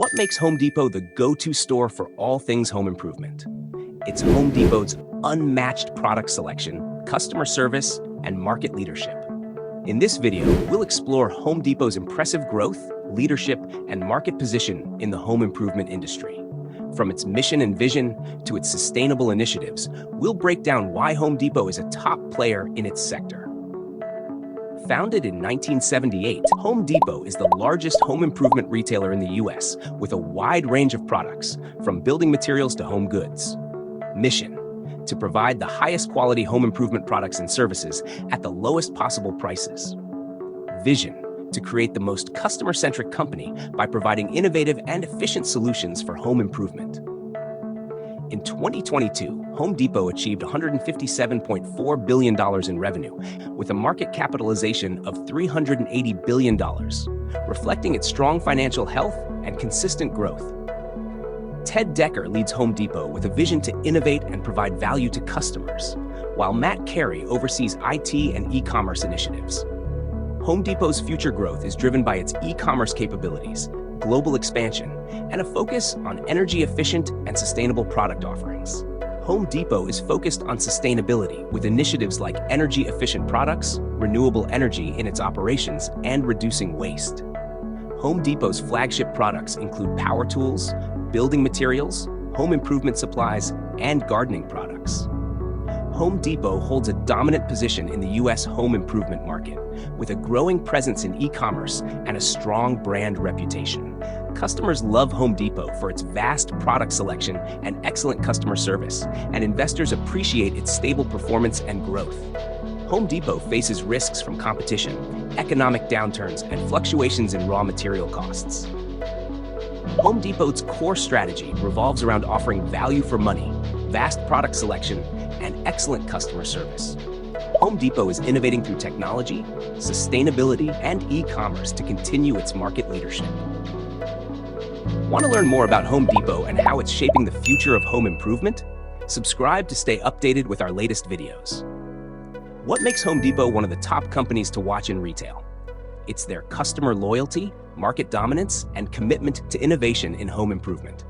What makes Home Depot the go-to store for all things home improvement? It's Home Depot's unmatched product selection, customer service, and market leadership. In this video, we'll explore Home Depot's impressive growth, leadership, and market position in the home improvement industry. From its mission and vision to its sustainable initiatives, we'll break down why Home Depot is a top player in its sector. Founded in 1978, Home Depot is the largest home improvement retailer in the U.S. with a wide range of products, from building materials to home goods. Mission: to provide the highest quality home improvement products and services at the lowest possible prices. Vision: to create the most customer-centric company by providing innovative and efficient solutions for home improvement. In 2022, Home Depot achieved $157.4 billion in revenue, with a market capitalization of $380 billion, reflecting its strong financial health and consistent growth. Ted Decker leads Home Depot with a vision to innovate and provide value to customers, while Matt Carey oversees IT and e-commerce initiatives. Home Depot's future growth is driven by its e-commerce capabilities, global expansion, and a focus on energy-efficient and sustainable product offerings. Home Depot is focused on sustainability with initiatives like energy-efficient products, renewable energy in its operations, and reducing waste. Home Depot's flagship products include power tools, building materials, home improvement supplies, and gardening products. Home Depot holds a dominant position in the U.S. home improvement market, with a growing presence in e-commerce and a strong brand reputation. Customers love Home Depot for its vast product selection and excellent customer service, and investors appreciate its stable performance and growth. Home Depot faces risks from competition, economic downturns, and fluctuations in raw material costs. Home Depot's core strategy revolves around offering value for money, vast product selection, and excellent customer service. Home Depot is innovating through technology, sustainability, and e-commerce to continue its market leadership. Want to learn more about Home Depot and how it's shaping the future of home improvement? Subscribe to stay updated with our latest videos. What makes Home Depot one of the top companies to watch in retail? It's their customer loyalty, market dominance, and commitment to innovation in home improvement.